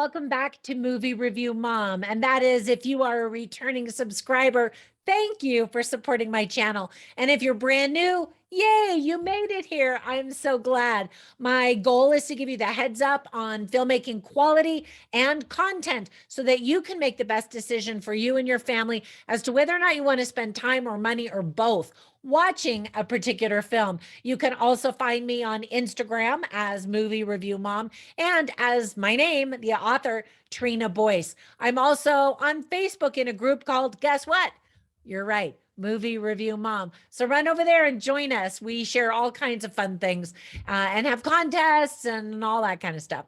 welcome back to Movie Review Mom. And that is, if you are a returning subscriber, thank you for supporting my channel. And if you're brand new, yay, you made it here. I'm so glad. My goal is to give you the heads up on filmmaking quality and content so that you can make the best decision for you and your family as to whether or not you want to spend time or money or both watching a particular film. You can also find me on Instagram as Movie Review Mom and as my name, the author, Trina Boice. I'm also on Facebook in a group called, guess what? You're right, Movie Review Mom. So run over there and join us. We share all kinds of fun things and have contests and all that kind of stuff.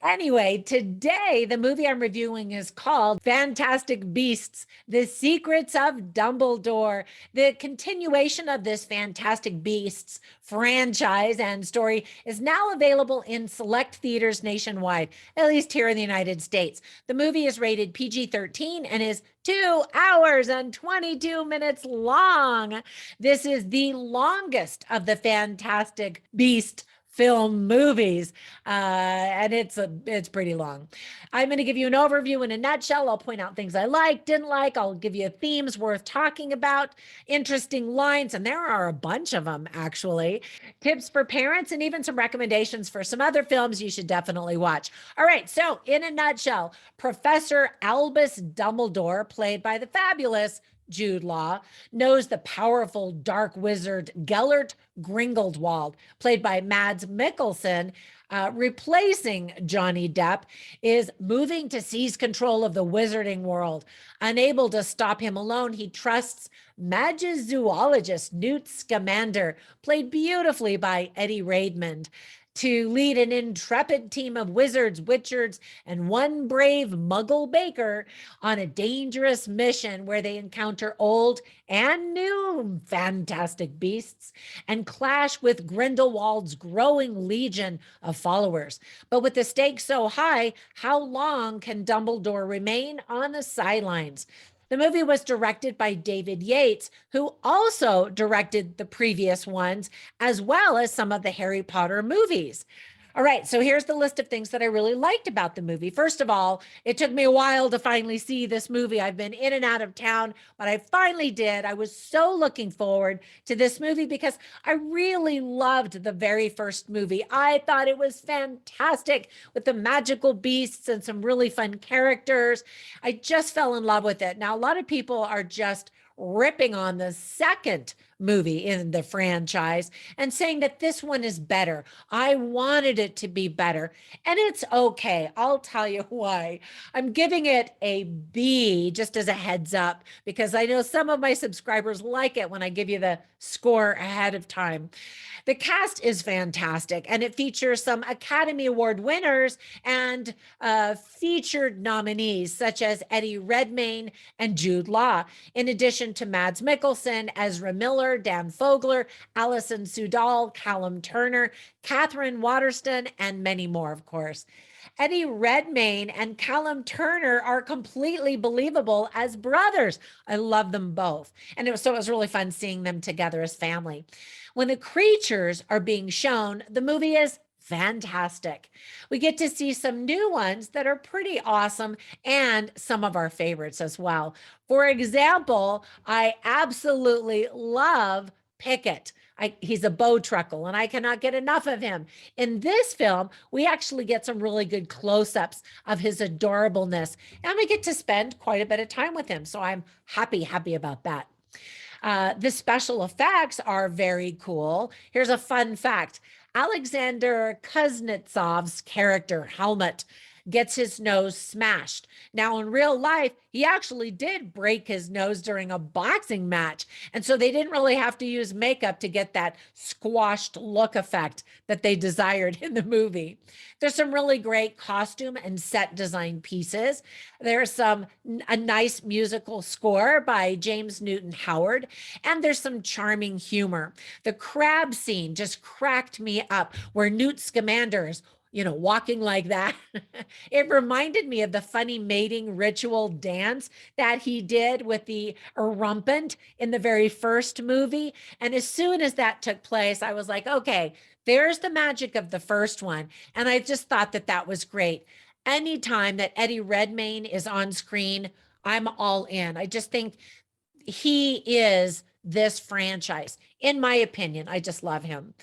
Anyway, today the movie I'm reviewing is called Fantastic Beasts: The Secrets of Dumbledore. The continuation of this Fantastic Beasts franchise and story is now available in select theaters nationwide, at least here in the United States. The movie is rated PG-13 and is 2 hours and 22 minutes long. This is the longest of the Fantastic Beasts film movies, and it's pretty long. I'm going to give you an overview in a nutshell. I'll point out things I liked, didn't like. I'll give you themes worth talking about, interesting lines, and there are a bunch of them, actually, tips for parents, and even some recommendations for some other films you should definitely watch. All right, so in a nutshell, Professor Albus Dumbledore, played by the fabulous Jude Law, knows the powerful dark wizard Gellert Grindelwald, played by Mads Mikkelsen, replacing Johnny Depp, is moving to seize control of the wizarding world. Unable to stop him alone, he trusts magizoologist Newt Scamander, played beautifully by Eddie Redmayne, to lead an intrepid team of wizards, witchers, and one brave muggle baker on a dangerous mission where they encounter old and new fantastic beasts and clash with Grindelwald's growing legion of followers. But with the stakes so high, how long can Dumbledore remain on the sidelines? The movie was directed by David Yates, who also directed the previous ones, as well as some of the Harry Potter movies. All right, so here's the list of things that I really liked about the movie. First of all, it took me a while to finally see this movie. I've been in and out of town, but I finally did. I was so looking forward to this movie because I really loved the very first movie. I thought it was fantastic with the magical beasts and some really fun characters. I just fell in love with it. Now, a lot of people are just ripping on the second movie in the franchise and saying that this one is better. I wanted it to be better, and it's okay. I'll tell you why. I'm giving it a B, just as a heads up, because I know some of my subscribers like it when I give you the score ahead of time. The cast is fantastic, and it features some Academy Award winners and featured nominees such as Eddie Redmayne and Jude Law, in addition to Mads Mikkelsen, Ezra Miller, Dan Fogler, Alison Sudol, Callum Turner, Catherine Waterston, and many more, of course. Eddie Redmayne and Callum Turner are completely believable as brothers. I love them both. And it was really fun seeing them together as family. When the creatures are being shown, the movie is fantastic. We get to see some new ones that are pretty awesome and some of our favorites as well. For example, I absolutely love Pickett. He's a bowtruckle, and I cannot get enough of him. In this film, we actually get some really good close-ups of his adorableness, and we get to spend quite a bit of time with him, so I'm happy about that. The special effects are very cool. Here's a fun fact. Alexander Kuznetsov's character, Helmut, gets his nose smashed. Now, in real life, he actually did break his nose during a boxing match, and so they didn't really have to use makeup to get that squashed look effect that they desired in the movie. There's some really great costume and set design pieces. There's a nice musical score by James Newton Howard, and there's some charming humor. The crab scene just cracked me up, where Newt Scamander is walking like that. It reminded me of the funny mating ritual dance that he did with the Erumpent in the very first movie. And as soon as that took place, I was like, okay, there's the magic of the first one. And I just thought that was great. anytime that Eddie Redmayne is on screen, I'm all in. I just think he is this franchise. In my opinion, I just love him.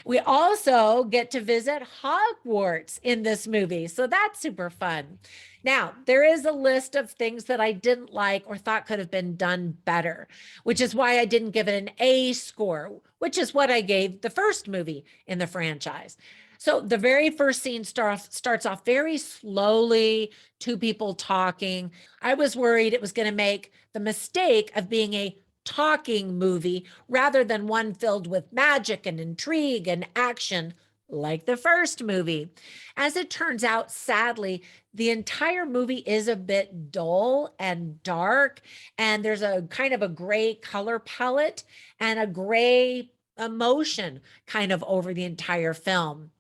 We also get to visit Hogwarts in this movie, so that's super fun. Now, there is a list of things that I didn't like or thought could have been done better, which is why I didn't give it an A score, which is what I gave the first movie in the franchise. So the very first scene starts off very slowly, two people talking. I was worried it was going to make the mistake of being a talking movie rather than one filled with magic and intrigue and action like the first movie. As it turns out, sadly, the entire movie is a bit dull and dark, and there's a kind of a gray color palette and a gray emotion kind of over the entire film.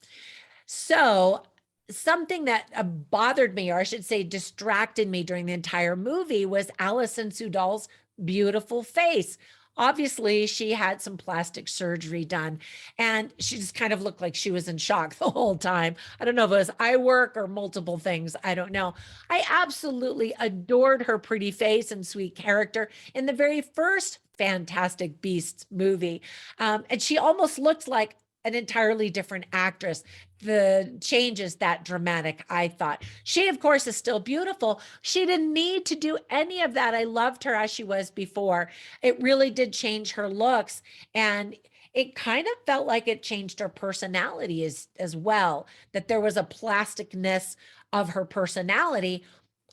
So, something that bothered me, or I should say distracted me during the entire movie, was Alison Sudol's beautiful face. Obviously, she had some plastic surgery done, and she just kind of looked like she was in shock the whole time. I don't know if it was eye work or multiple things. I don't know. I absolutely adored her pretty face and sweet character in the very first Fantastic Beasts movie. And she almost looked like an entirely different actress. The change is that dramatic, I thought. She, of course, is still beautiful. She didn't need to do any of that. I loved her as she was before. It really did change her looks. And it kind of felt like it changed her personality as well, that there was a plasticness of her personality,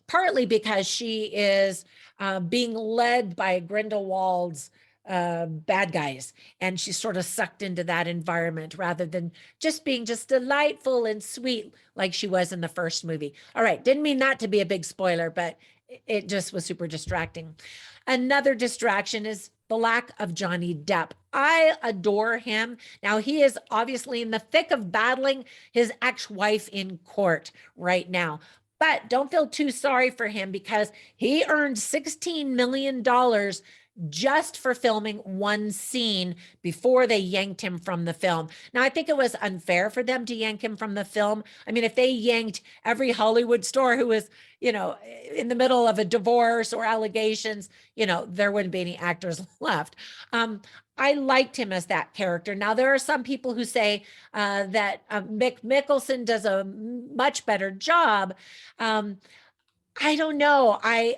partly because she is being led by Grindelwald's bad guys, and she's sort of sucked into that environment rather than just being just delightful and sweet like she was in the first movie. All right, didn't mean that to be a big spoiler, but it just was super distracting. Another distraction is the lack of Johnny Depp. I adore him. Now, he is obviously in the thick of battling his ex-wife in court right now. But don't feel too sorry for him, because he earned $16 million just for filming one scene before they yanked him from the film. Now, I think it was unfair for them to yank him from the film. I mean, if they yanked every Hollywood star who was, in the middle of a divorce or allegations, there wouldn't be any actors left. I liked him as that character. Now, there are some people who say that Mick Mickelson does a much better job. I don't know. I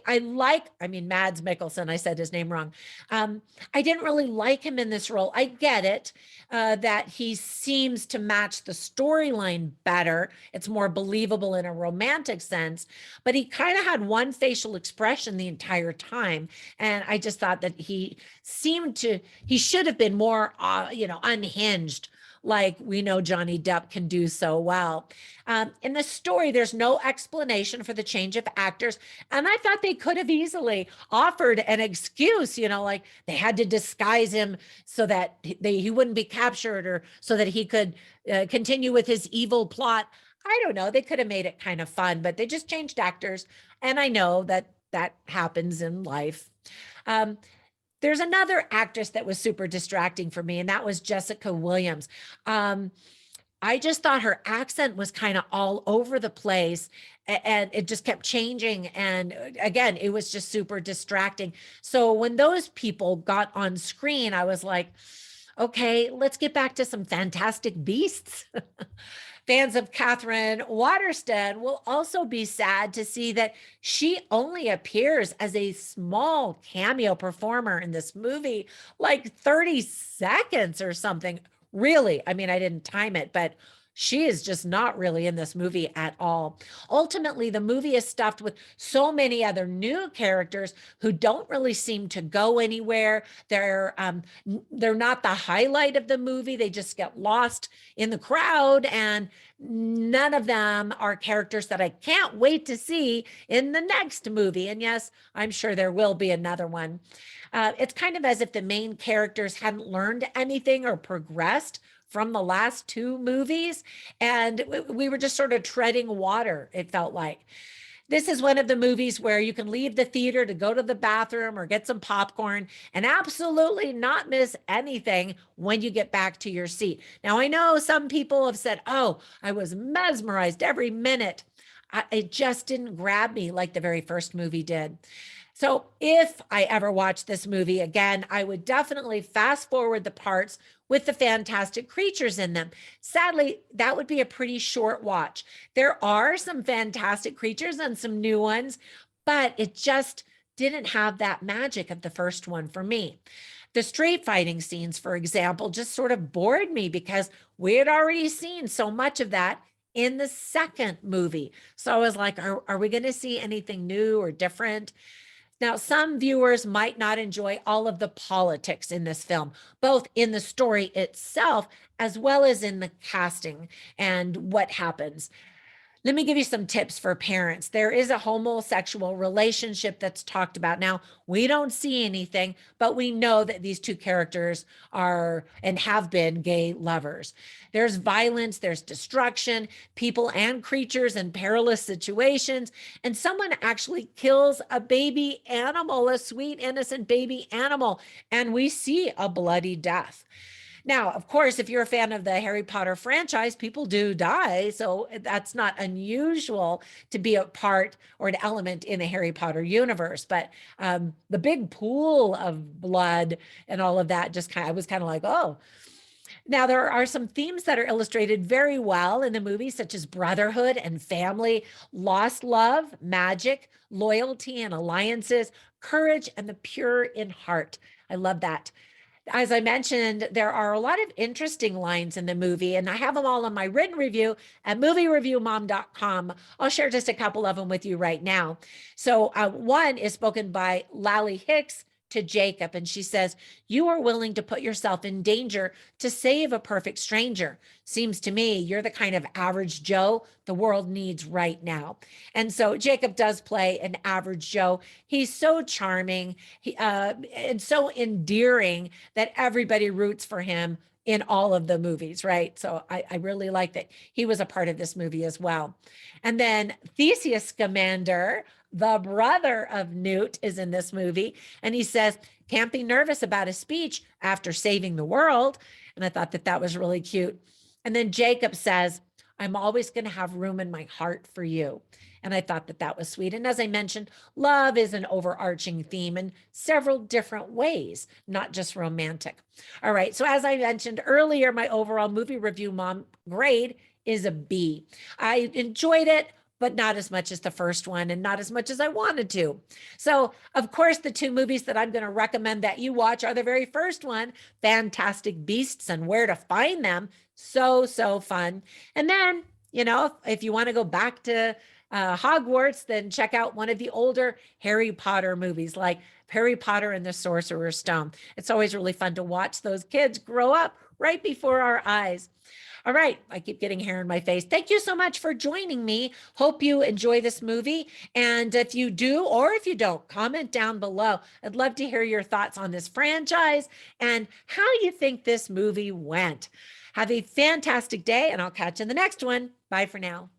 mean, Mads Mikkelsen, I said his name wrong. I didn't really like him in this role. I get it that he seems to match the storyline better. It's more believable in a romantic sense, but he kind of had one facial expression the entire time. And I just thought that he should have been more, unhinged, like we know Johnny Depp can do so well. In the story, there's no explanation for the change of actors. And I thought they could have easily offered an excuse, like they had to disguise him so that he wouldn't be captured, or so that he could continue with his evil plot. I don't know. They could have made it kind of fun, but they just changed actors. And I know that happens in life. There's another actress that was super distracting for me, and that was Jessica Williams. I just thought her accent was kind of all over the place, and it just kept changing. And again, it was just super distracting. So when those people got on screen, I was like, okay, let's get back to some Fantastic Beasts. Fans of Catherine Waterston will also be sad to see that she only appears as a small cameo performer in this movie, like 30 seconds or something. Really, I mean, I didn't time it, but she is just not really in this movie at all. Ultimately, the movie is stuffed with so many other new characters who don't really seem to go anywhere. They're not the highlight of the movie. They just get lost in the crowd, and none of them are characters that I can't wait to see in the next movie. And yes, I'm sure there will be another one. It's kind of as if the main characters hadn't learned anything or progressed from the last two movies, and we were just sort of treading water, it felt like. This is one of the movies where you can leave the theater to go to the bathroom or get some popcorn and absolutely not miss anything when you get back to your seat. Now, I know some people have said, oh, I was mesmerized every minute. It just didn't grab me like the very first movie did. So if I ever watch this movie again, I would definitely fast forward the parts with the fantastic creatures in them. Sadly, that would be a pretty short watch. There are some fantastic creatures and some new ones, but it just didn't have that magic of the first one for me. The street fighting scenes, for example, just sort of bored me because we had already seen so much of that in the second movie. So I was like, are we going to see anything new or different? Now, some viewers might not enjoy all of the politics in this film, both in the story itself as well as in the casting and what happens. Let me give you some tips for parents. There is a homosexual relationship that's talked about. Now, we don't see anything, but we know that these two characters are and have been gay lovers. There's violence, there's destruction, people and creatures in perilous situations, and someone actually kills a baby animal, a sweet, innocent baby animal, and we see a bloody death. Now, of course, if you're a fan of the Harry Potter franchise, people do die. So that's not unusual to be a part or an element in the Harry Potter universe. But the big pool of blood and all of that just I was kind of like, oh. Now, there are some themes that are illustrated very well in the movie, such as brotherhood and family, lost love, magic, loyalty and alliances, courage, and the pure in heart. I love that. As I mentioned, there are a lot of interesting lines in the movie, and I have them all in my written review at moviereviewmom.com. I'll share just a couple of them with you right now. So one is spoken by Lally Hicks to Jacob, and she says, "You are willing to put yourself in danger to save a perfect stranger. Seems to me you're the kind of average Joe the world needs right now." And so Jacob does play an average Joe. He's so charming and so endearing that everybody roots for him in all of the movies, right? So I really like that he was a part of this movie as well. And then Theseus Scamander, the brother of Newt, is in this movie. And he says, "Can't be nervous about a speech after saving the world." And I thought that that was really cute. And then Jacob says, "I'm always going to have room in my heart for you." And I thought that that was sweet. And as I mentioned, love is an overarching theme in several different ways, not just romantic. All right. So as I mentioned earlier, my overall movie review mom grade is a B. I enjoyed it, but not as much as the first one and not as much as I wanted to. So, of course, the two movies that I'm going to recommend that you watch are the very first one, Fantastic Beasts and Where to Find Them. So, so fun. And then, if you want to go back to Hogwarts, then check out one of the older Harry Potter movies like Harry Potter and the Sorcerer's Stone. It's always really fun to watch those kids grow up right before our eyes. All right, I keep getting hair in my face. Thank you so much for joining me. Hope you enjoy this movie. And if you do, or if you don't, comment down below. I'd love to hear your thoughts on this franchise and how you think this movie went. Have a fantastic day, and I'll catch you in the next one. Bye for now.